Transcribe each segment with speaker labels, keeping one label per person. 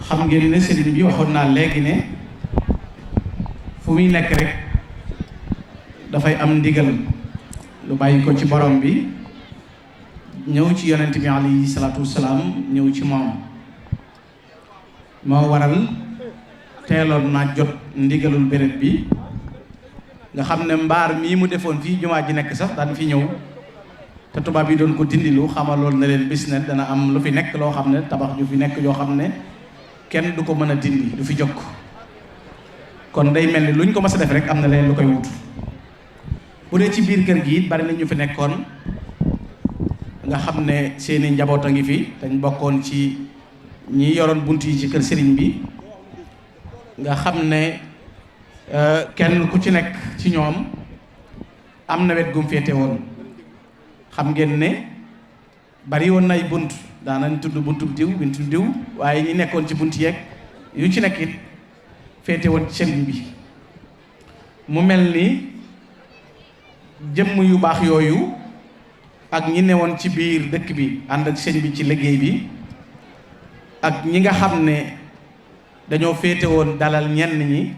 Speaker 1: xam ngeen ne sëriñ bi waxoon naa léegi ne fu muy nekk rek dafay am ndigal lu bàyyi ko ci borom bi ñëw ci yonent bi alayhi salaatu wasalaam ñëw ci moom moo waral teeloon naa jot ndigalul béréb bi nga xam ne mbaar mii mu defoon fii jumaa ji nekk sax daan fi ñëw te tubaab yi doon ko dindilu xamaloon na leen bis ne dana am lu fi nekk loo xam ne tabax ju fi nekk yoo xam ne kenn du ko mën a dindi du fi jokk kon day mel ni lu ñu ko mas a def rek am na leen lu koy wut bu dee ci biir kër gi it bari na ñu fi nekkoon nga xam ne seeni njaboot a ngi fi dañ bokkoon ci ñi yoroon bunt yi ci kër sëriñ bi nga xam ne kenn ku ci nekk ci ñoom am na wet gum féete woon xam ngeen ne bari woon nay bunt daanañ tudd buntu diw waaye ñi nekkoon ci bunt yeeg yu ci nekk it féete woon ci sëriñ bi mu mel ni jëmm yu baax yooyu ak ñi newoon ci biir dëkk bi ànd ak sëñ bi ci liggéey bi ak ñi nga xam ne dañoo féete woon dalal ñenn ñi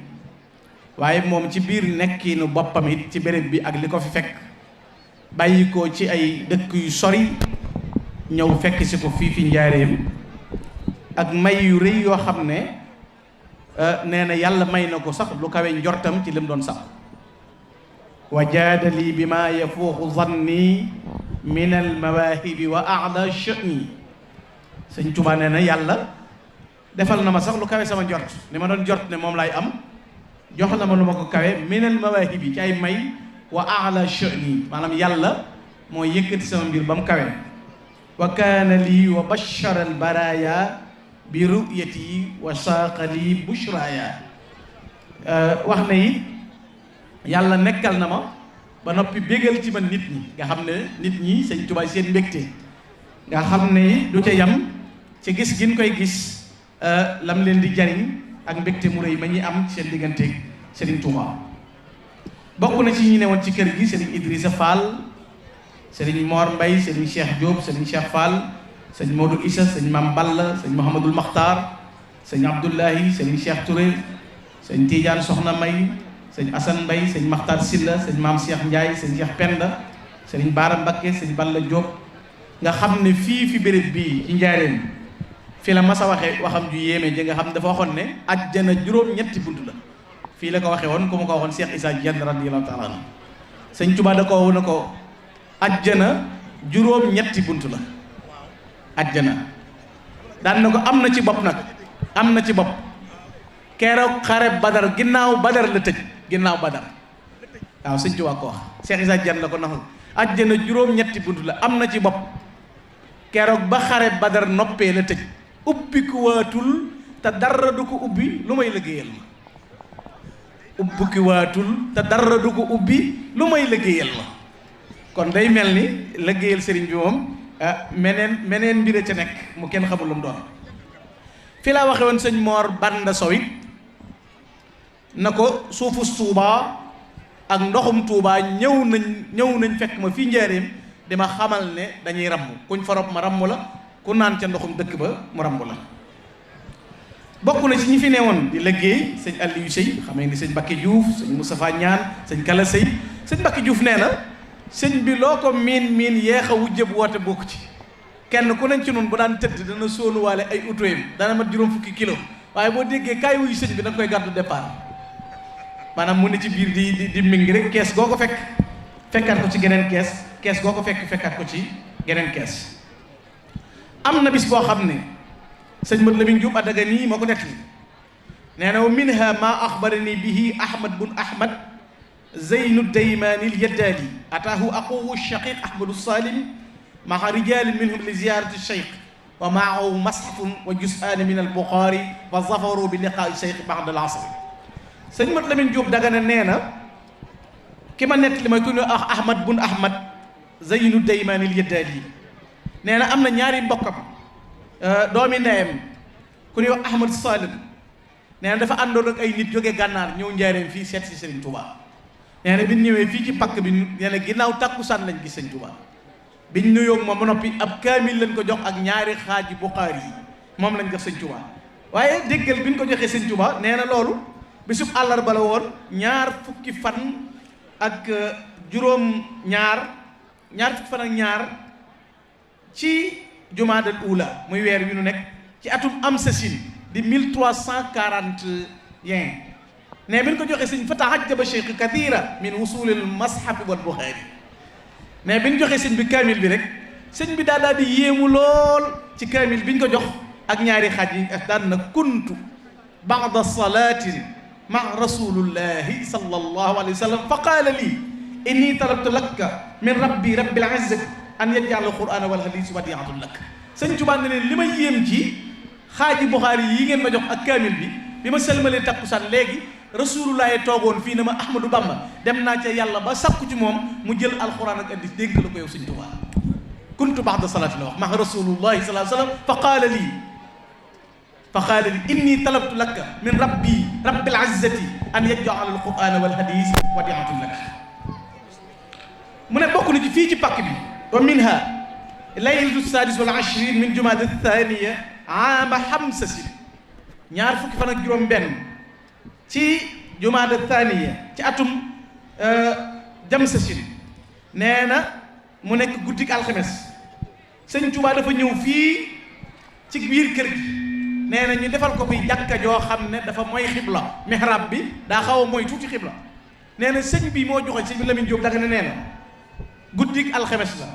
Speaker 1: waaye moom ci biir nekkiinu boppam it ci béréb bi ak li ko fi fekk bàyyi ko ci ay dëkk yu sori ñëw fekk si ko fii fi njaareem ak may yu rëy yoo xam ne nee na yàlla may na ko sax lu kawe njortam ci lim doon sax wa jaadali bi ma yafuuxu zanni min al mawaahibi wa aala sha'ni sëñ Tuubaa nee na yàlla defal na ma sax lu kawe sama njort li ma doon njort ne moom laay am jox na ma lu ma ko kawe min al mawaahibi ci ay may wa aala sha'ni maanaam yàlla moo yëkkati sama mbir ba mu kawe wa kaana lii wa bashara al baraya bi ru'yati wa saaqa lii bushraya wax na it yàlla nekkal na ma ba noppi bégal ci man nit ñi nga xam ne nit ñi sëñ Tuubaa seen mbégte nga xam ne du ca yam ci gis gin koy gis lam leen di jariñ ak mbégte mu rëy ma ñuy am seen digganteeg Sëriñ Tuubaa bokk na ci ñi ne woon ci kër gi Sëriñ Idrissa Fall Sëriñ Mor Mbay Sëriñ Cheikh Diop Sëriñ Cheikh Fall Sëriñ Modou Issa Sëriñ Mam Balla Sëriñ Mouhamadul Makhtar Sëriñ Abdoulahi Sëriñ Cheikh Touré Sëriñ Tidiane Soxna May Sëriñ Assane Mbay Sëriñ Makhtar Silla Sëriñ Maam Cheikh Ndiaye Sëriñ Cheikh Penda Sëriñ Baara Mbakke Sëriñ Balla Diop nga xam ne fii fi béréb bii ci njaareem fii la mas a waxee waxam ju yéeme ji nga xam ne dafa waxoon ne ajjana juróom-ñetti bunt la fii la ko waxee woon ku ma ko waxoon Cheikh Issa Diène radiyallahu taala anhu sëñ Tuubaa da ko ne ko ajjana juróom-ñetti bunt la ajjana daan na ko am na ci bopp nag am na ci bopp keroog xare badar ginnaaw badar la tëj ginnaaw badar waaw sëñ Tuubaa ko wax Cheikh Issa Diène la ko naxul ajjana juróom-ñetti bunt la am na ci bopp keroog ba xare badar noppee la tëj ubbi ku waatul te dara du ko ubbi lu may liggéeyal ma ubbi ku waatul te dara du ko ubbi lu may liggéeyal ma kon day mel ni liggéeyal sëriñ bi moom meneen mbir a ca nekk mu kenn xamul lu mu doon fi laa waxe woon sëñ Mor Banda Sow it na ko suufu Tuubaa ak ndoxum Tuubaa ñëw nañ fekk ma fii njaareem dama xamal ne dañuy ramm kuñ fa rob ma ramm la ku naan ca ndoxum dëkk ba mu ramm la bokk na ci ñi fi newoon di liggéey sëñ Aliou Sey xamee ni sëñ Mbacké Diouf sëñ Moustapha Ñaan sëñ Kala Sey sëñ Mbacké Diouf nee na sëñ bi loo ko miin yeex a wujjëb woote bokk ci kenn ku nañ ci noonu bu daan tëdd dana sóonuwaale ay utoyam dana mat juróom fukki kilo waaye boo déggee kaay wuyu sëñ bi da nga koy gàddu départ maanaam mu ne ci biir di mingi rek kees goo ko fekkaat ko ci geneen kees goo ko fekkaat ko ci geneen kees am na bis boo xam ne sëñ Mat Lamin Jóob Adaga nii moo ko nettali nee na wa minha ma axbarani bihi ahmad bun ahmad zeynu daymaani lyaddaali ataahu aquhu shaqiq ahmadu salim maa rijalin minhum li ziyarati cheikh wa maahu masxafun wa jusaani min albuxaari fa zafaru bi liqaai cheikh ba'da al asr sëñ Mat Lamin Jóob Dagana nee na ki ma nettali mooy ku ñu ahmad bun ahmad zeynu daymaani lyaddaali nee na am na ñaari mbokkam doomi ndeyam ku ñuy wax ahmad salim nee na dafa àndoon ak ay nit jóge gànnaar ñëw njaareem fii seet si Serigne Touba nee na bi ñu ñëwee fii ci pakk bi nee na ginnaaw takkusaan lañ gis sëñ Tuubaa biñ nuyoo moom ba noppi ab kaamil lañ ko jox ak ñaari xaaji Buxaari yi moom lañ jox sëñ Tuubaa waaye déggal bi ñu ko joxee sëñ Tuubaa nee na loolu bisub àllarba la woon ñaar fukki fan ak ñaar fukki fan ak ñaar ci jumaadal ula muy weer wi nu nekk ci atum am sasin di 1341 ne bi ñu ko joxee sëñ fa tahajjaba cheikh kathira min wusulil mashafi wal buxaari ne bi ñu joxee sëñ bi kaamil bi rek sëñ bi daal di yéemu lool ci kaamil bi ñu ko jox ak ñaari xaaj yi daan na kuntu ba'da salatin ma rasulillahi sallallahu alayhi wa sallam fa qaala lii inni talabtu laka min rabbil izzati an yaj'ala alqur'ana wal hadith wadi'atan lak sëñ Tuubaa ne leen li ma yéem ci xaaji Buxaari yi ngeen ma jox ak kaamil bi ma sëlmalee takkusaan léegi rasulullahi toogoon fii ne ma Ahmadou Bamba dem naa ca yàlla ba sakku ci moom mu jël alquran ak hadith dénk la ko yow sëñ Tuubaa kuntu ba'da salati la wax ma rasulullahi sallallahu alayhi wa sallam fa qaala li inni talabtu laka min rabbil izzati an yaj'ala alqur'ana wal hadith wadi'atan lak mu ne bokk na ci fii ci pakk bi wa minha laylatu sadis wal ashrin min jumaada thaniya ama hamsasin ñaar fukki fan ak juróom benn ci jumaada thaniya ci atum jamsasin nee na mu nekk guddik alxames sëñ Tuubaa dafa ñëw fii ci biir kër gi nee na ñu defal ko fi jàkka joo xam ne dafa mooy xibla mihrab bi daa xaw a mooy tuuti xibla nee na sëñ bi moo joxe sëñ bi Lamine Diop daga ne nee na guddik alxames la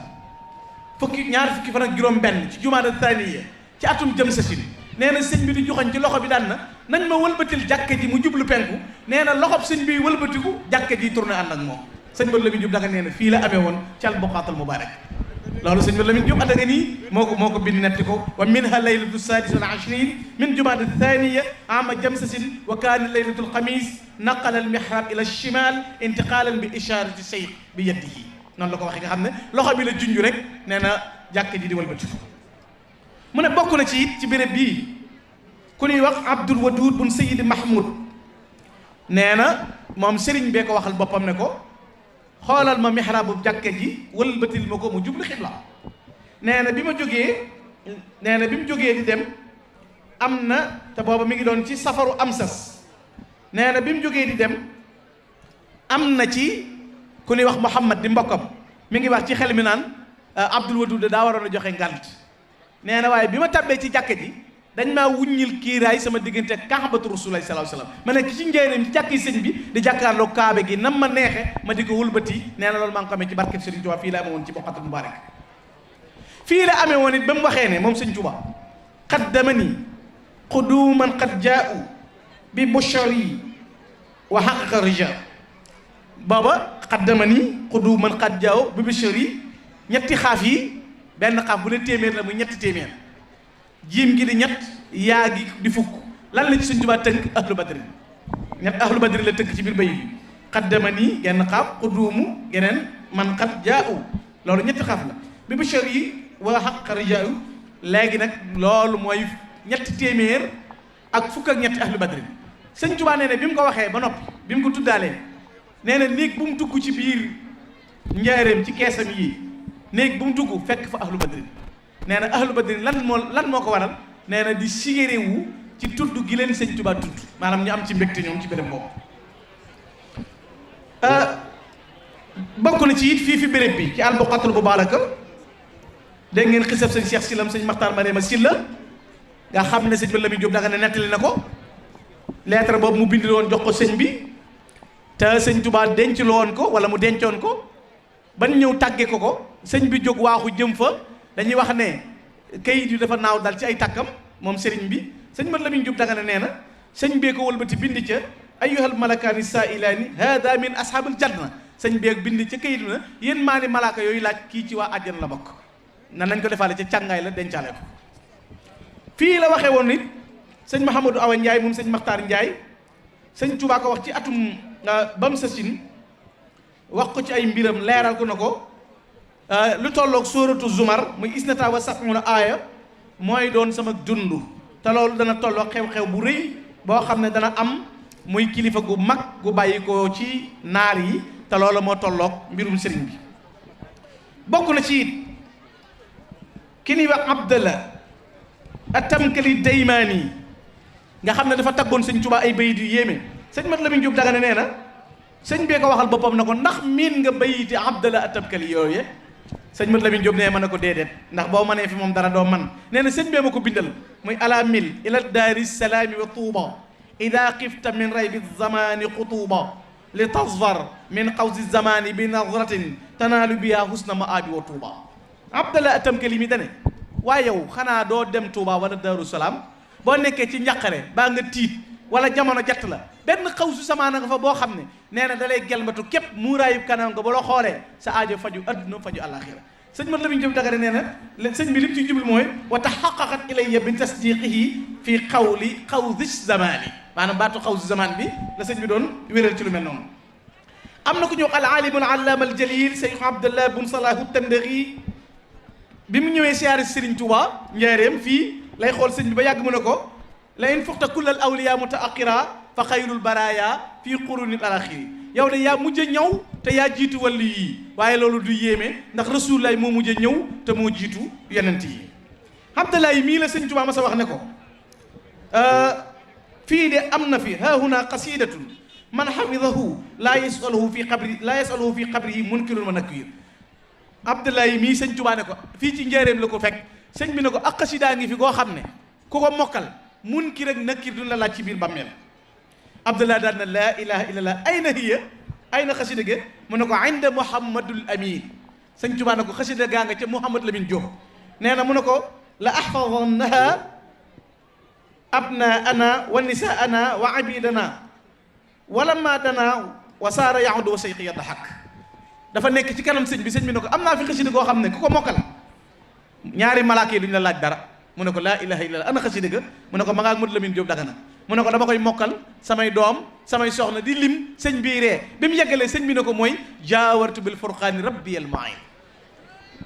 Speaker 1: ñaar fukki fan ak juróom benn ci jumaada thaniya ci atum jëm sa sin nee na sëñ bi di joxoñ ci loxo bi daan na nañ ma wëlbatil jàkka ji mu jublu penku nee na loxob sëñ bi wëlbatiku jàkka ji tourné ànd ak moom sëñ ba Lamine Diop daga nee na fii la amee woon ci al buqaatul mubaarak loolu sëñ ba Lamine Diop addaga nii moo ko bind netti ko wa minha laylatu sadis wal ashrin min jumaada thaniya ama jamsasin wa kaana laylatu alxamis naqala al mihrab ila alchimal intiqalan bi isharati cheikh bi yadihi noonu la ko waxee nga xam ne loxo bi la junj rek nee na jàkk ji di wëlbati mu ne bokk na ci it ci béréb bii ku ñuy wax Abdul Wadud bun Sayyid Mahmoud nee na moom sëriñ bee ko waxal boppam ne ko xoolal ma mihrabu jàkka ji wëlbatil ma ko mu jublu xibla nee na bi mu jógee di dem am na te booba mi ngi doon ci safaru amsas nee na bi mu jógee di dem am na ci ku ñuy wax Muhammad di mbokkam mi ngi wax ci xel mi naan Abdul Wadud daa waroon a joxe ngànt nee na waaye bi ma tabbee ci jàkka ji dañ maa wuññil kiiraay sama diggante kaabatu rasulullahi sallallahu alayhi wasallam ma nekk ci njëriñam ci jàkki sëñ bi di jàkkaarloo kaabe gi nam ma neexe ma di ko wëlbati nee na loolu maa ngi ko amee ci barkeb Sëriñ Tuubaa fii la amee woon ci Buqaatul Mubaarak fii la amee woon it ba mu waxee ne moom Sëriñ Tuubaa qaddamani quduman qad jaa'u bi bushari wa haqqaqa rijal booba qaddamani quduman qad jaa'u bi bushari ñetti xaaf yi benn xaaf bu ne téeméer la muy ñetti téeméer jiim gi di ñett yaa gi di fukk lan la ci Sëñ Tuubaa tënk ahlu badri ñett ahlu badri la tënk ci biir bay bi qaddamani genn xaaf quduumu geneen man qad jaa'u loolu ñetti xaaf la bi bashar yi wa haqqa rijaa'u léegi nag loolu mooy ñetti téeméer ak fukk ak ñetti ahlu badri Sëñ Tuubaa nee na bi mu ko waxee ba noppi bi mu ko tuddaalee nee na néeg bu mu dugg ci biir njaareem ci keesam yi néeg bu mu dugg fekk fa ahlu badri nee na ahlu badri lan moo ko waral nee na di sigéréwu ci tudd gi leen Sëñ Tuubaa tudd maanaam ñu am ci mbégte ñoom ci béréb boobu bokk na ci it fii fi béréb bi ci albuqatul mubaaraka dégg ngeen xisab sëñ Cheikh Silam sëñ Maxtaar Mariama Silla nga xam ne sëñ ba Lamine Diop daga ne nettali na ko lettre boobu mu bind woon jox ko sëñ bi te Sëñ Tuubaa denc loon ko wala mu dencoon ko ban ñëw tàgge ko sëñ bi jóg waaxu jëm fa dañuy wax ne kayit yu dafa naaw dal ci ay tàkkam moom sëriñ bi sëñ Mat Lamin Jóob Dagana nee na sëñ bee ko wëlbati bind ca ayyuhal malakaani saailaani hada min ashabil janna sëñ bee bind ca kayit na yéen maa ni malaaka yooyu laaj kii ci waa àjjana la bokk nan nañ ko defaale ca càngaay la dencaale ko fii la waxee woon nit sëñ Mahamadou Awa Ndiaye moom sëñ Maxtaar Ndiaye sëñ Tuubaa ko wax ci atum bam sa sin wax ko ci ay mbiram leeral ko na ko lu tolloog sóoratu Zumar muy isnata wa sab'una aaya mooy doon sama dund te loolu dana tolloog xew-xew bu rëy boo xam ne dana am muy kilifa gu mag gu bàyyi ko ci naar yi te loola moo tolloog mbirum sëriñ bi. bokk na ci it ki ñuy wax Abdallah Atamkali Daymaani nga xam ne dafa taggoon sëñ Tuubaa ay bayit yu yéeme. sëñ Mat Lamin Jóob Dagana nee na sëñ bee ko waxal boppam na ko ndax miin nga bayiti Abdallah Atamkali yooye. sëñ Mat Lamin Jóob nee ma ne ko déedéet ndax boo mënee fi moom dara doo man nee na sëñ bee ma ko bindal muy ala mil ila daari salaami wa tuuba ida xifta min raybi zamani xutuuba li tasfar min xawsi zamani bi nazratin tanaalu biha husna maabi wa tuuba. Abdallah Atamkali mi dane waaye yow xanaa doo dem Tuuba wala Daaru Salaam boo nekkee ci njàqare baa nga tiit wala jamono jatt la benn xawsu zamaana nga fa boo xam ne nee na da lay gelmatu képp muuraayub kanam nga ba la xoolee sa aajo faju adduna faju àlaxira. sëñ Mat Lamin Jóob Dagana nee na sëñ bi lim ci jublu mooy wa taxaqaqat ilayya bi tasdiqihi fii xawli xawsi zamani maanaam baatu xawsi zaman bi la sëñ bi doon wéral ci lu mel noonu. am na ku ñëw al alimul allaama al jalil Seydou Abdallah bun Salahu Tandari bi mu ñëwee siyaare Sëriñ Tuuba njaareem fii lay xool sëñ bi ba yàgg mu ne ko la in fuxta kullal awliya mutaaqira fa xayrul baraya fii qurunil alaxiri yow de yaa mujj a ñëw te yaa jiitu wàllu yii waaye loolu du yéeme ndax rasulullah moo mujj a ñëw te moo jiitu yonent yi. Abdallah yi mii la sëñ Tuuba ma sa wax ne ko fii de am na fi haahuna qasidatun man xafidahu laa yasaluhu fi qabrihi munkirun wa nakir. Abdallah yi mii sëñ Tuuba ne ko fii ci njaareem la ko fekk sëñ bi ne ko ak xasidaa ngi fi goo xam ne ku ko mokkal munkir ak nakir duñ la laaj ci biir bàmmeel. Abdallah daan na laa ilaha illallah ayna hiya ayna xasida ge mu ne ko inda Muhammadul Amin. sëñ Tuuba ne ko xasida gaa nga ca Muhammad Lamin Jóob nee na mu ne ko la ahfadannaha abnaana wa nisaana wa abidana walamma dana wa saara yahudu wa sayqi yadhak. dafa nekk ci kanam sëñ bi ne ko am naa fi xasida goo xam ne ku ko mokkal ñaari malaaka yi duñ la laaj dara. mu ne ko laa ilaha illallah ana xasida ga mu ne ko ma nga ak Mat Lamin Jóob Dagana mu ne ko dama koy mokkal samay doom samay soxna di lim sëñ bii ree bi mu yeggalee sëñ bi ne ko mooy jaawartu bil furqaani rabbiyal mu'in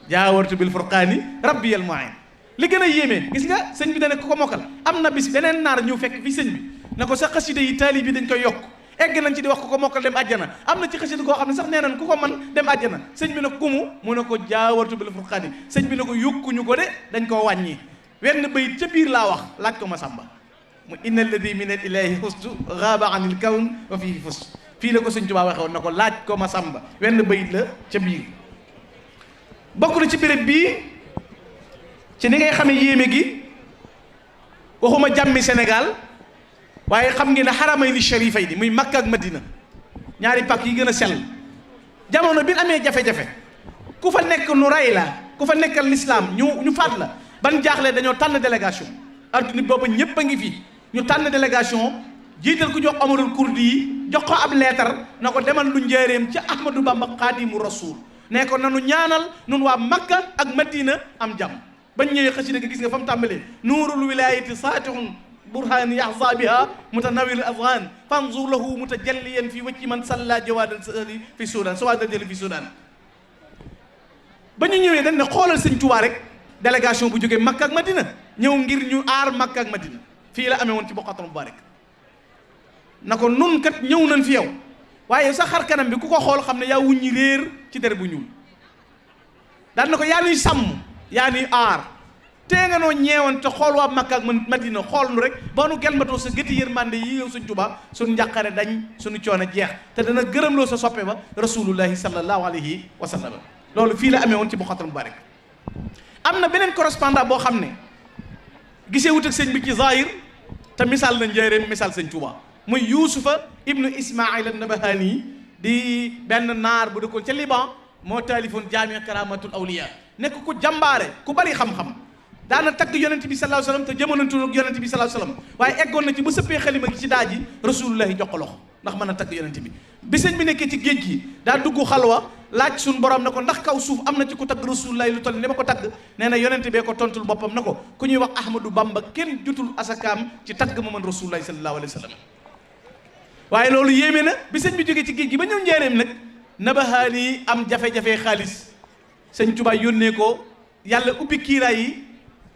Speaker 1: jaawartu bil furqaani rabbiyal mu'in. li gën a yéeme gis nga sëñ bi da ne ku ko mokkal am na bis beneen naar ñëw fekk fi sëñ bi ne ko sa xasida yi taalib yi dañ koy yokk egg nañ ci di wax ku ko mokkal dem àjjana am na ci xasida koo xam ne sax nee nañ ku ko man dem àjjana sëñ bi ne kumu mu ne ko jaawartu bil furqaani sëñ bi ne ko yokkuñu ko de dañ koo wàññi wenn bayit ca biir laa wax laaj ko ma sàmba mu inna alladi min al ilahi xustu gaaba an il kawn wa fii fust fii la ko sëñ Tuubaa waxewoon na ko laaj ko ma sàmba wenn bayit la ca biir. bokk na ci béréb bii ci ni ngay xamee yéeme gi waxuma jàmmi Sénégal waaye xam ngeen ne xaramay ni sharifay di muy Makka ak Madina ñaari pàkk yi gën a sell jamono bi amee jafe-jafe ku fa nekk nu rey la ku fa nekkal l'islam ñu faat la ban jaaxle dañoo tànn délégation adduna booba ñëpp a ngi fi ñu tànn délégation jiital ku jox Amarul Kurdi yi jox ko ab leetar na ko demal lu njaareem ci Ahmadou Bamba Xaadimu Rasuul ne ko nanu ñaanal nun waa Makka ak Madina am jàmm. bañ ñëwee xasida gi gis nga fa mu tàmbalee nuurul wilayati saatihun burhan yaxza biha mutanawil azhan fanzur lahu mutajalliyan fi wajhi man salla jawadan sali fi Sudan sawadan jëli fi Sudan. ba ñu ñëwee dañ ne xoolal sëñ Tuubaa rek délégation bu jógee Makka ak Madina ñëw ngir ñu aar Makka ak Madina fii la amee woon ci Boqatul Mubarak na ko nun kat ñëw nañ fi yow waaye sa xar kanam bi ku ko xool xam ne yaa wuññi réer ci der bu ñuul daan na ko yaa nuy sàmm yaa nuy aar tee nga noo ñeewoon te xool waa Makka ak Madina xool nu rek ba nu gelmatoo sa gëti yërmande yi yow sëñ Tuubaa suñu njàqare dañ suñu coono jeex te dana gërëmloo sa soppe ba rasulullahi sallallahu alayhi wa sallam. loolu fii la amee woon ci Boqatul Mubarak. am na beneen correspondant boo xam ne gisee wut ak sëñ bi ci zahir te misaal na njëreem misaal sëñ Tuubaa muy Yuusufa ibnu Ismaïl an-Nabahani di benn naar bu dëkkoon ca Liban moo taalifoon jaami karamatul awliya nekk ku jàmbaare ku bari xam-xam daana tagg yonent bi sallallahu alayhi wasallam te jamonantu ak yonent bi sallallahu alayhi wasallam waaye eggoon na ci bu sëppee xalima gi ci daaji rasulullahi jox ko loxo ndax mën a tagg yonent bi sëñ bi nekkee ci géej gi daa dugg xalwa laaj suñu borom na ko ndax kaw suuf am na ci ku tagg rasulullahi lu toll ni ma ko tagg nee na yonent bee ko tontul boppam na ko ku ñuy wax Ahmadou Bamba kenn jutul asakaam ci tagg ma man rasulullahi sallallahu alayhi wasallam. waaye loolu yéeme na bi sëñ bi jógee ci géej gi ba ñëw njaareem nag Nabahaani am jafe-jafe xaalis sëñ Tuubaa yónnee ko yàlla ubbi kiiraay yi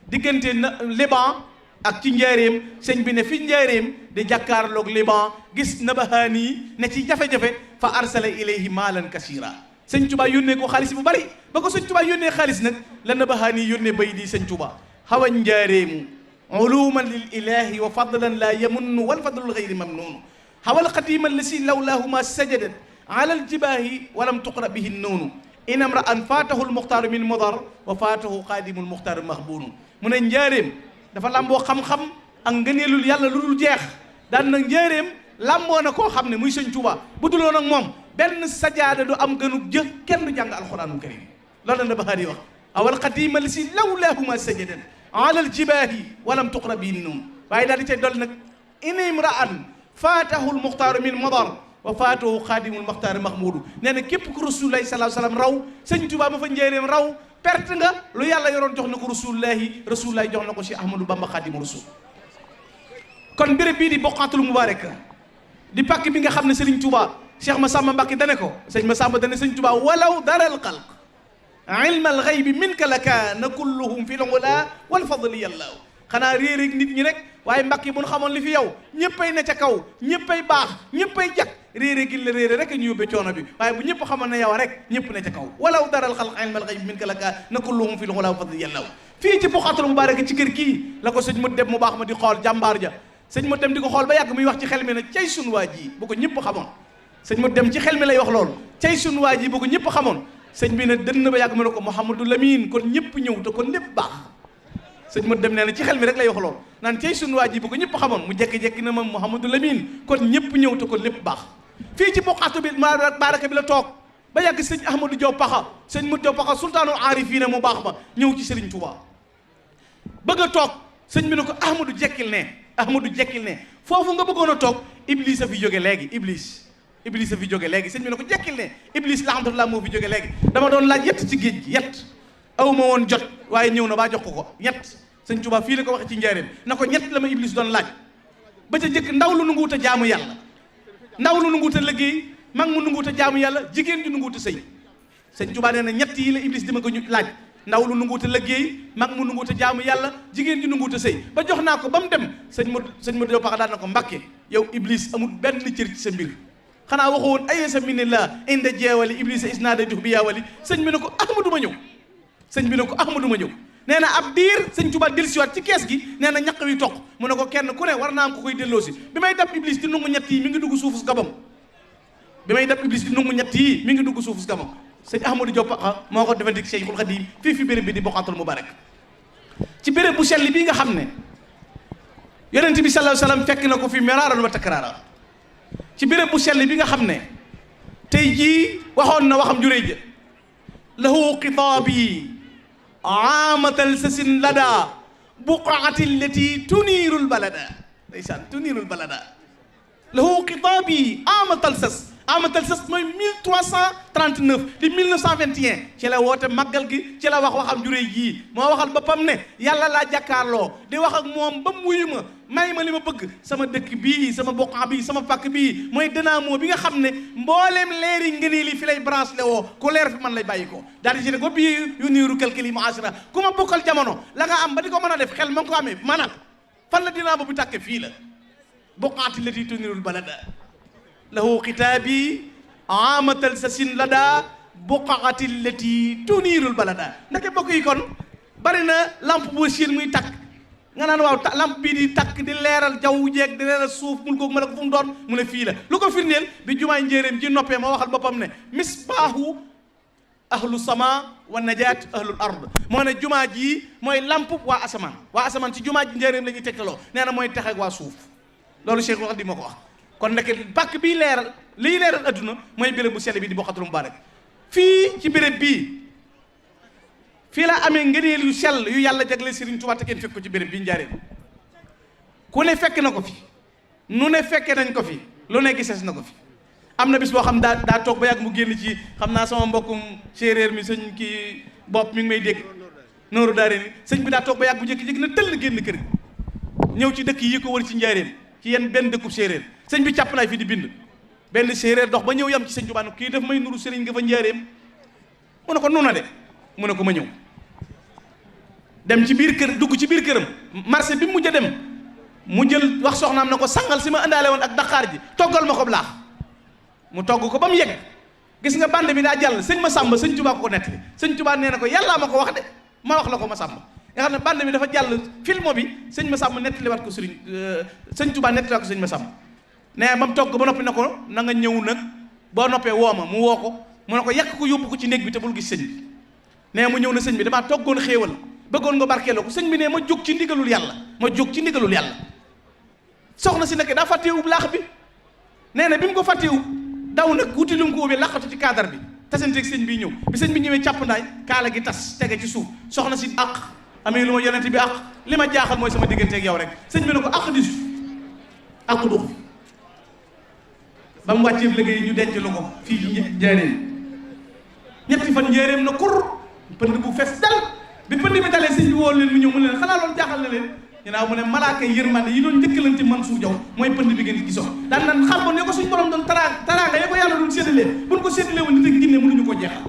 Speaker 1: diggante na Liban ak ci njaareem sëñ bi ne fi njaareem di jàkkaarloog Liban gis Nabahaani ne ci jafe-jafe fa arsala ilayhi maalan kasira sëñ Tuubaa yónnee ko xaalis bu bari ba ko sëñ Tuubaa yónnee xaalis nag la Nabahaani yónnee bay di sëñ Tuubaa hawa njaareemu uluman lil ilahi wa fadlan la yamunnu wal fadlul xayri mamnun hawa alqadima allasi lawlahuma sajadat ala aljibaahi walam tuqra bihi noonu inam ra an faatahu almuxtaaru min mudar wa faatahu qaadimu almuxtaaru maxbuunu mu ne njaareem dafa lamboo xam-xam ak ngëneelul yàlla lu dul jeex daan nag njaareem lamboo na koo xam ne muy sëñ Tuubaa bu duloon ak moom benn sajaada du am gënug jë kenn du jàng alxuraanul karim loolu la Nabahaani wax awal qadima allasi lawlahuma sajadat ala aljibaahi walam tuqra bihi noonu waaye daal di cay dolli nag inam ra an faatahu almuxtaaru min mudar wa faatahu xaadimul maxtaar mahmudu nee na képp ku rasulullahi sallallahu alayhi wasallam raw sëñ Tuubaa ma fa njëreem raw perte nga lu yàlla yoroon jox na ko rasulullahi jox na ko si Ahmadou Bamba xaadimu rasul kon béréb bii di boqaatul mubaaraka di pàkk bi nga xam ne Sëriñ Tuubaa Cheikh Massamba Mbacké dane ko sëñ Massamba dane sëñ Tuubaa walaw daral xalq ilma al ghaybi minka la kaana kulluhum fi l-ula wal fadli yàllaaw xanaa réer ak nit ñi rek waaye Mbacké bu ñu xamoon li fi yow ñëppay ne ca kaw ñëppay baax ñëppay jak réere gi la réere rek ñu yóbbee coono bi waaye bu ñëpp xamoon ne yow rek ñëpp ne ca kaw walaw daral xalq ilma al ghaybi minka la kaana kulluhum fi l-ula wal fadli yàllaaw fii ci boqaatul mubaaraka ci kër gii la ko sëñ mu dem mu baax ma di xool jàmbaar ja sëñ mu dem di ko xool ba yàgg muy wax ci xel mi ne cay sun waa ji bu ko ñëpp xamoon sëñ mu dem ci xel mi lay wax loolu cay sun waa ji bu ko ñëpp xamoon sëñ bi ne dënn ba yàgg mu ne ko Mouhamadou Lamine kon ñëpp ñëw te kon lépp baax sëñ mu dem nee na ci xel mi rek lay wax loolu naan cay sun waa ji bu ko ñëpp xamoon mu jekki-jekki na ma Mouhamadou Lamine kon ñëpp ñëw te kon lépp baax fii ci boqaatu bi baraka bi la toog ba yàgg sëñ Ahmadou Diaw Paxa sëñ Modou Diaw Paxa sultaanul aarifiina mu baax ma ñëw ci Sëriñ Tuubaa bëgg a toog sëñ bi ne ko Ahmadou jekkil ne foofu nga bëggoon a toog Iblis a fi jóge léegi Iblis a fi jóge léegi sëñ bi ne ko jekkil ne Iblis laxamtullah moo fi jóge léegi dama doon laaj yett ci géej gi yett aw ma woon jot waaye ñëw na baa jox ko ñett sëñ Tuubaa fii la ko waxee ci njaareem na ko ñett la ma Iblis doon laaj ba ca jëkk ndaw lu nanguwut a jaamu yàlla ndaw lu nanguwut a liggéey mag mu nanguwut a jaamu yàlla jigéen ju nanguwut a sëy sëñ Tuubaa nee na ñett yi la Iblis dima ko ñu laaj ndaw lu nanguwut a liggéey mag mu nanguwut a jaamu yàlla jigéen ju nanguwut a sëy ba jox naa ko ba mu dem sëñ mu Diaw Paxa daan na ko Mbacké yow Iblis amul benn cër ci sa mbir xanaa waxu woon ayesa minillah inda jeewali Iblis a isnaada jox bi yaawali sëñ bi ne ko Ahmadou ma ñëw nee na ab diir sëñ Tuubaa dellusiwaat ci kees gi nee na ñaq wi toq mu ne ko kenn ku ne war naa am ko koy delloosi bi may dab Iblis di nungu ñett yi mi ngi dugg suufus gabam sëñ Ahmadou Diaw Paxa moo ko defandik Cheikhul Khadim fii béréb bi di boqaatul mubarak ci béréb bu sell bii nga xam ne yonent bi sallallahu alayhi wasallam fekk na ko fi miraaran wa takraara ci béréb bu sell bi nga xam ne tey jii waxoon na waxam juréy ja lahu xitaabi aamatal sasin lada buqaati allati tuniirul balada ndeysaan tuniirul balada lahu xitaabi aamatal sas mooy 1339 di 1921 ci la woote màggal gi ci la waxam juréy jii moo waxal boppam ne yàlla laa jàkkaarloo di wax ak moom ba mu wuyu ma may ma li ma bëgg sama dëkk bii sama boqaa bii sama pàkk bii mooy dynamo bi nga xam ne mbooleem leeri ngëneel li fi lay branche le woo ku leer fi man lay bàyyi ko daal di ci ne ko bii yu niiru kalkili muasira ku ma bokkal jamono la nga am ba di ko mën a def xel ma nga ko amee maanaam fan la dynamo bi tàkke fii la boqaati lati tunirul balada lahu xitaabi amatal sasin lada buqaati lati tuniirul balada ndeke bokk yi kon bari na lampe boo siin muy takk nga naan waaw lampe bii di takk di leeral jaww jeeg di leeral suuf mun ko ma la ko fu mu doon mu ne fii la lu ko firndeel bi jumaay njéeréem ji noppee ma waxal boppam ne misbaahu ahlu sama wa najaat ahlul ard moo ne jumaa ji mooy lampe waa asamaan ci jumaa ji njéeréem la ñuy tegtaloo nee na mooy tax ak waa suuf loolu Cheikhul Khadim moo ko wax kon nekk pàkk bii leeral liy leeral adduna mooy béréb bu sell bi di boqaatul mubarak fii ci béréb bii fii la amee ngëneel yu sell yu yàlla jagle Serigne Touba te kenn fekk ko ci béréb bi njaareem ku ne fekk na ko fi nu ne fekkee nañ ko fi lu ne gisees na ko fi am na bis boo xam daa toog ba yàgg mu génn ci xam naa sama mbokkum séeréer mi sëñ kii bopp mi ngi may dégg nooru daare ni sëñ bi daa toog ba yàgg bu jékki-jékki na tëll génn kër ñëw ci dëkk yi ko wër ci njaareem ci yenn benn dëkkub séeréer sëñ bi càpp laay fi di bind benn séeréer dox ba ñëw yam ci sëñ Tuubaa kii daf may nuru sëriñ nga fa njaareem mu ne ko nuna de mu ne ko ma ñëw dem ci biir kër dugg ci biir këram marché bi mu mujj a dem mu jël wax soxnaam na ko sangal si ma indaale woon ak daqaar ji toggal ma ko laax mu togg ko ba mu yegg gis nga bande bi daa jàll sëñ Masamba sëñ Tuubaa ko nettali sëñ Tuubaa nee na ko yàllaa ma ko wax de ma wax la ko Masamba nga xam ne bande bi dafa jàll film bi sëñ Masamba nettaliwaat ko sëñ Tuubaa nettaliwaat ko sëñ Masamba nee ba mu togg ba noppi na ko na nga ñëw nag boo noppee woo ma mu woo ko mu ne ko yàq ko yóbbu ko ci néeg bi te bul gis sëñ bi nee mu ñëw na sëñ bi damaa toggoon xéewal bëggoon nga barkeeloo ko sëñ bi ne ma jóg ci ndigalul yàlla soxna si nekk daa fàttee ub laax bi nee na bi mu ko fàttee ub daw nag wuti lu mu ko ubbee laqatu ci cadre bi tasanteeg sëñ bi ñëw bi sëñ bi ñëwee càpp ndaay kaala gi tas tege ci suuf soxna si àq amee lu ma yonente bi àq li ma jaaxal mooy sama digganteeg yow rek sëñ bi ne ko àq disu àq dux ba mu wàccee liggéey ñu denc lu ko fii ci njaareem ñetti fan njaareem na kur pënd bu fees dal bi pënd bi dalee sëñ bi woo leen mu ñëw mu leen xanaa loolu jaaxal na leen ginnaaw mu ne malaaka yërmande yi doon njëkkalante Mansour Diaw mooy pënd bi ngeen gisoon daan nan xam ne ko suñu borom doon taraanga ya ko yàlla doon séddalee buñ ko séddalee woon nit ak ginne mënuñu ko jeexal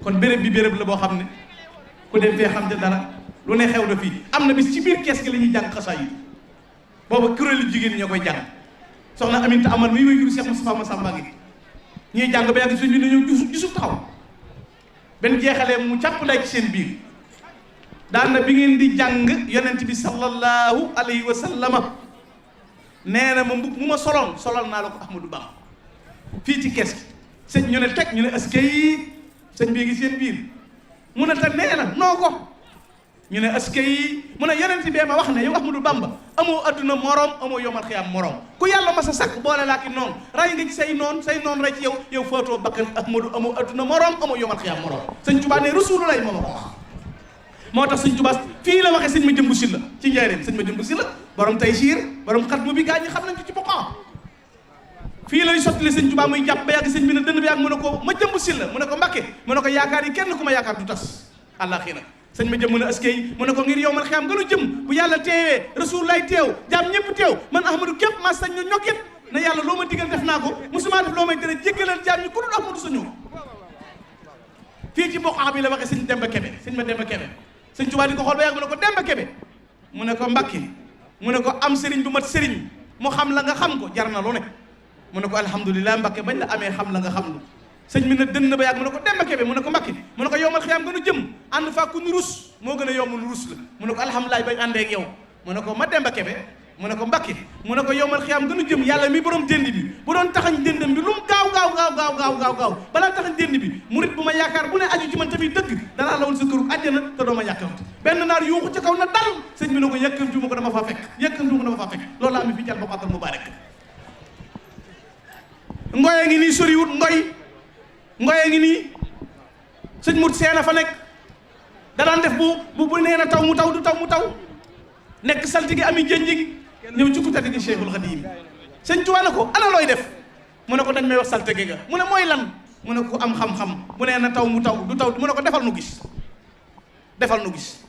Speaker 1: kon béréb bi béréb la boo xam ne ku dem fee xam te dara lu ne xew na fii am na bis ci biir kees gi la ñuy jàng xasaa yi booba kuréelu jigéen ñoo koy jàng soxna Aminta Amar mi way juru Cheikh Moustapha Massamba ngi ñuy jàng ba yàgg suñ bi nañoo gisu taxaw benn jeexalee mu càpp lay ci seen biir daan na bi ngeen di jàng yonent bi sallallahu alayhi wa sallama nee na ma mbub mu ma solal naa la ko Ahmadou Bamba fii ci kees gi sëñ ñu ne teg ñu ne askay sëñ bii ngi seen biir mu ne te nee na noo ko ñu ne askay mu ne yonent bee ma wax ne yow Ahmadou Bamba amoo adduna morom amoo yomal xiyaam morom ku yàlla ma sa sakk boole laa ki noonu ray nga ci say noon ray ci yow footoo bakkan Ahmadou amoo adduna morom amoo yomal xiyaam morom sëñ Tuubaa ne Rasulullah moo ma ko wax moo tax sëñ Tuubaa fii la waxee sëñ ma jëmbu si la ci njaareem sëñ ma jëmbu si la borom tay siir borom xatmu bi gaa ñi xam nañ ko ci boppam fii lay sottali sëñ Tuubaa muy jàpp ba yàgg sëñ bi ne dënn bi yàgg mu ne ko ma jëmbu si la mu ne ko Mbàkke mu ne ko yaakaar yi kenn ku ma yaakaar du tas àllaaxira sëñ ma jëm mu ne askay mu ne ko ngir yow man xiyam gënu jëm bu yàlla teewee rasul lay teew jaam ñëpp teew man Ahmadou képp maa sañ ñu ñokkit na yàlla loo ma digal def naa ko musuma def loo may tere jéggalal jaam ñi ku dul Ahmadou sa ñëw fii ci boqax bi la waxee sëñ Demba Kebe sëñ ma Demba Kebe sëñ Tuubaa di ko xool ba yàgg mu ne ko Demba Kebe mu ne ko Mbàkke mu ne ko am sëriñ bu mat sëriñ mu xam la nga xam ko jar na lu ne mu ne ko alhamdulilah Mbàkke bañ la amee xam la nga xam lu sëñ bi ne dënn ba yàgg mu ne ko Demba Kebe mu ne ko Mbàkke mu ne ko yowmal xiyaam gënu jëm ànd faa ku nu rus moo gën a yomb nu rus la mu ne ko alhamdulilah bañ àndee ak yow mu ne ko ma Demba Kebe mu ne ko Mbàkke mu ne ko yowmal xiyaam gënu jëm yàlla mi borom dénd bi bu doon taxañ déndam bi lu mu gaaw balaa taxañ dénd bi murit bu ma yaakaar bu ne aju ci man tamit dëgg danaa la woon sa këru àjjana te doo ma yàkkamti benn naar yuuxu ca kaw na dal sëñ bi ne ko yàkkamti ma ko dama faa fekk loolu laa mi fi jàll ba patal mubarak ngoye ngi nii soriwut ngoye ngi nii sëñ mut seena fa nekk da daan def bu nee na taw mu taw du taw mu taw nekk saltige ami jënji ñëw ci ku tedd gi Cheikhul Khadim sëñ Tuubaa ne ko ana looy def mu ne ko dañ may wax saltige ga mu ne mooy lan mu ne ko am xam-xam bu nee na taw mu taw du taw mu ne ko defal nu gis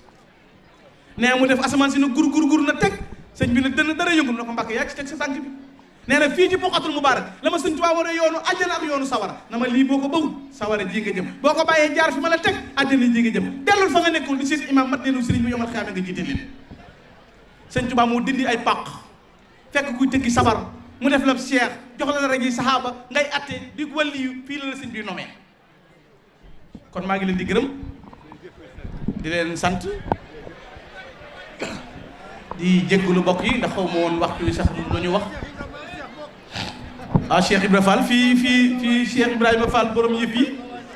Speaker 1: nee mu def asamaan si na gur na teg sëñ bi ne dënn dara yëngu na ko Mbàkke yaa ci teg sa tànk bi nee na fii ci Buqatul Mubaarak la ma sëñ Tuubaa war a yoonu àjjana ak yoonu sawara na ma lii boo ko bawul sawara ji nga jëm boo ko bàyyee jaar fi ma la teg àjjana ji nga jëm dellul fa nga nekkoon di seen imam mat neenu sëriñ bi yomal xiyaama nga jiite leen sëñ Tuubaa moo dindi ay pàq fekk kuy tëggi sabar mu def la cheikh jox la dara ji saxaaba ngay atte di waliyu fii la sëñ bi nomee kon maa ngi leen di gërëm di leen sant di jéggulu bokk yi ndax xaw ma woon waxtu wi sax lu ñu wax Cheikh Ibrahima Fall fii Cheikh Ibrahima Fall borom yëf yi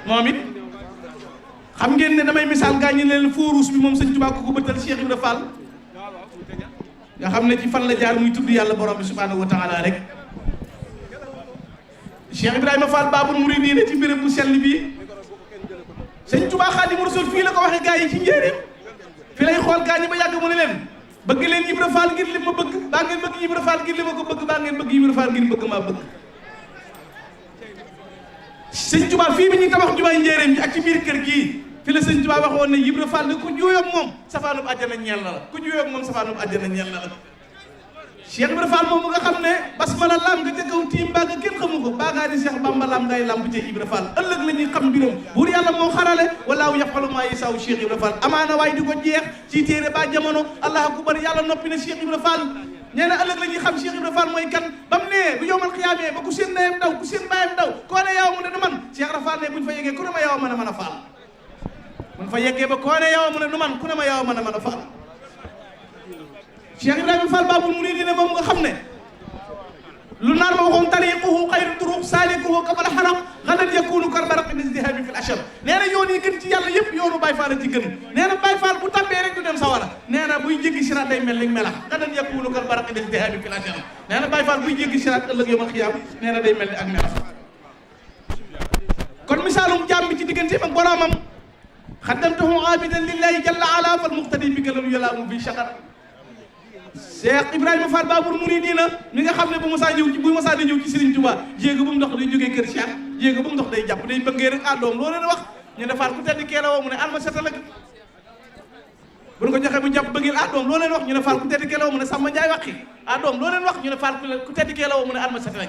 Speaker 1: moom it xam ngeen ne damay misaal gaa ñi leen fóoruus bi moom sëñ Tuubaa ko bëttal Cheikh Ibrahima Fall nga xam ne ci fan la jaar muy tudd yàlla borom bi subhaanahu wa taala rek Cheikh Ibrahima Fall Baabul Muridiina ci béréb bu sell bii sëñ Tuubaa Xaadimu Rasuul fii la ko waxee gaa yi ci njéeréem fi lay xool gaa ñi ba yàgg mu ne leen bëgg leen Ibra Fall ngir li ma bëgg baa ngeen bëgg Ibra Fall ngir li ma ko bëgg baa ngeen bëgg Ibra Fall ngir bëgg maa bëgg sëñ Tuubaa fii bi ñuy tabax jumaay njéeréem ji ak ci biir kër gii fi la sëñ Tuubaa waxoon ne Ibra Fall ne ku juyoog moom safaanub àjjana ñeel na la ku juyoog moom safaanub àjjana ñeel na la Cheikh Ibra Fall moom mu nga xam ne basmala lam nga ca kaw tiim baa nga kenn xamu ko baa ngaa di Cheikh Bamba lam ngay lamb ca Ibra Fall ëllëg la ñuy xam mbiram buur yàlla moo xarale walaahu yafalu maa yasaa Cheikh Ibra Fall amaana waaye di ko jeex ci téere ba jamono allah akbar yàlla noppi ne Cheikh Ibra Fall nee na ëllëg la ñuy xam Cheikh Ibra Fall mooy kan ba mu nee bu yowmal xiyaamee ba ku seen ndeyam daw ku seen baayam daw koo ne yow mu ne du man Cheikh Ibra Fall ne buñ fa yeggee ku ne ma yow mën a faal buñ fa yeggee ba koo ne yow mu ne du man ku ne ma yow mën a faal Cheikh Ibrahima Fall Babul Mouridina moom nga xam ne lu naan ma waxoon tariquhu xayru turuq salikuhu kabal xaraq xadan yakunu karbaraq isdihabi fil ashar nee na yoon yi gën ci yàlla yëpp yoonu Baye Fall a ci gën nee na Baye Fall bu tàbbee rek du dem sawara nee na buy jéggi siraat day mel ni melax xadan yakunu karbaraq isdihabi fil ashar nee na Baye Fall buy jéggi siraat ëllëg yawmal xiyaam nee na day mel ni ak melax kon misaalum jaam bi ci digganteem ak boroomam xaddamtuhu abidan lillahi jalla ala fal muqtadi bi gëlalu yalaamu bi shaqar Cheikh Ibrahima Fall Babul Mouridina mi nga xam ne bu Moussa ñëw ci bu Moussa di ñëw ci Serigne Touba jéego bu mu ndox day jógee kër Cheikh jéego bu mu ndox day jàpp day bëggee rek doom loolu leen wax ñu ne Fall ku tedd kee la woo mu ne alma seta la bu ñu ko joxee mu jàpp bëggeel doom loolu leen wax ñu ne Fall ku tedd kee la woo mu ne Samba Ndiaye waxi doom loolu leen wax ñu ne Fall ku tedd kee la woo mu ne alma seta la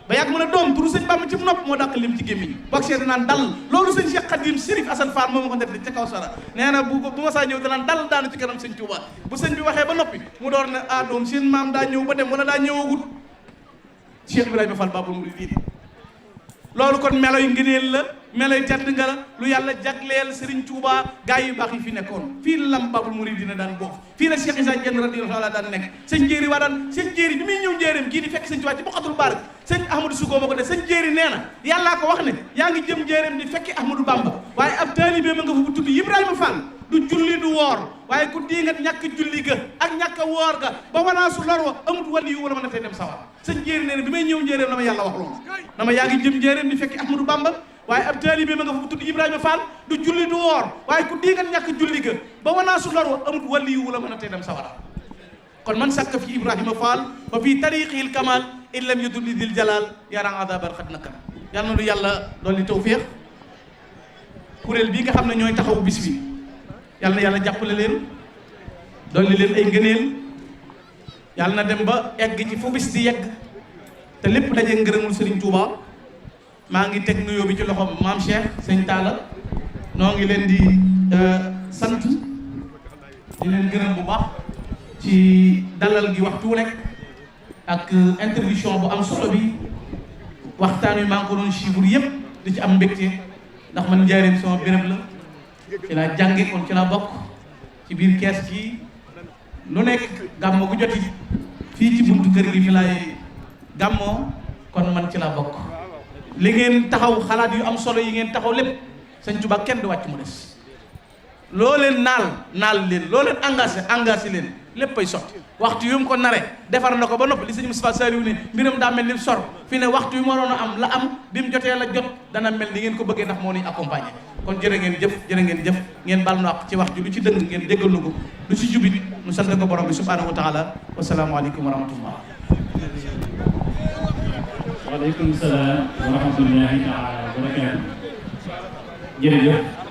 Speaker 1: ba yàgg mu ne doom turu sëñ Bamba ci nopp moo dàq lim ci gémmiñ bok seet naan dal loolu sëñ Cheikh Khadim Sérif Assane Fall moom ma ko def ca kaw sara nee na bu ma saa ñëw danaan dal daanu ci kanam sëñ Touba bu sëñ bi waxee ba noppi mu door ne doom seen maam daa ñëw ba dem wala daa ñëwagut Cheikh Ibrahima Fall Babul Mouridina loolu kon melo yi ngëneel la melo yi tedd nga la lu yàlla jagleel Serigne Touba gaa yu baax yi fi nekkoon fii la lam Babul Mouridina daan bokk fii la Cheikh Issa Diène radiyallahu anhu daan nekk sëñ Jéeri waa daan sëñ Jéeri bi muy ñëw njéeréem gii di fekk sëñ Touba ci Boxatul Barak sëñ Ahmadou Sugo ma ko de sëñ Jéeri nee na yàllaa ko wax ne yaa ngi jëm njéeréem di fekki Ahmadou Bamba waaye ab taalibe ma nga fa bu tudd Ibrahima Fall du julli du woor waaye ku diingat ñàkk julli ga ak ñàkk a woor ga ba wanaasu lor wa amut wàlli yu wala mën a tey dem sawar sëñ Jéeri nee na bi may ñëw njéeréem na ma yàlla wax loolu na ma yaa ngi jëm njéeréem di fekki Ahmadou Bamba waaye ab taalibe ma nga fa bu tudd Ibrahima Fall du julli du woor waaye ku diingat ñàkk julli ga ba wanaasu lor wa amut wàlli yu wala mën a tey dem sawar kon man sàkk fi Ibrahima Fall wa fi tariqil kamal in lam yudulli dil jalal yaran adabar xat nakam yal na lu yàlla dolli tawfiq kuréel bii nga xam ne ñooy taxawu bis bi yal na yàlla jàppale leen dolli leen ay ngëneel yal na dem ba egg ci fu bis di yegg te lépp daje ngërëmul Serigne Touba maa ngi teg nuyoo bi ci loxoom maam Cheikh sëñ Talla noo ngi leen di sant di leen gërëm bu baax ci dalal gi waxtu wu nekk ak intervention bu am solo bi waxtaan wi maa ngi ko doon suivre yëpp di ci am mbégte ndax man njaareem sama béréb la ci laa jànge kon ci laa bokk ci biir kees gi lu nekk gàmmo gu joti fii ci buntu kër gi fi laay gàmmoo kon man ci laa bokk li ngeen taxaw xalaat yu am solo yi ngeen taxaw lépp Sëñ Tuubaa kenn du wàcc mu des loo leen naal leen loo leen engagé leen léppay sotti waxtu yu mu ko nare defar na ko ba noppi li sëñ Moustapha Saliou ne mbiram daa mel ni sor fi ne waxtu yu mu waroon a am la am bi mu jotee la jot dana mel ni ngeen ko bëggee ndax moo nuy accompagné kon jërë ngeen jëf ngeen bal nu ak ci wax ji lu ci dëng ngeen déggal nu ko lu ci jubit nu sant ko borom bi subhanahu wa taala wasalaamu aleykum wa rahmatullah
Speaker 2: waaleykum salaam wa rahmatullahi taala wa barakatuh jërëjëf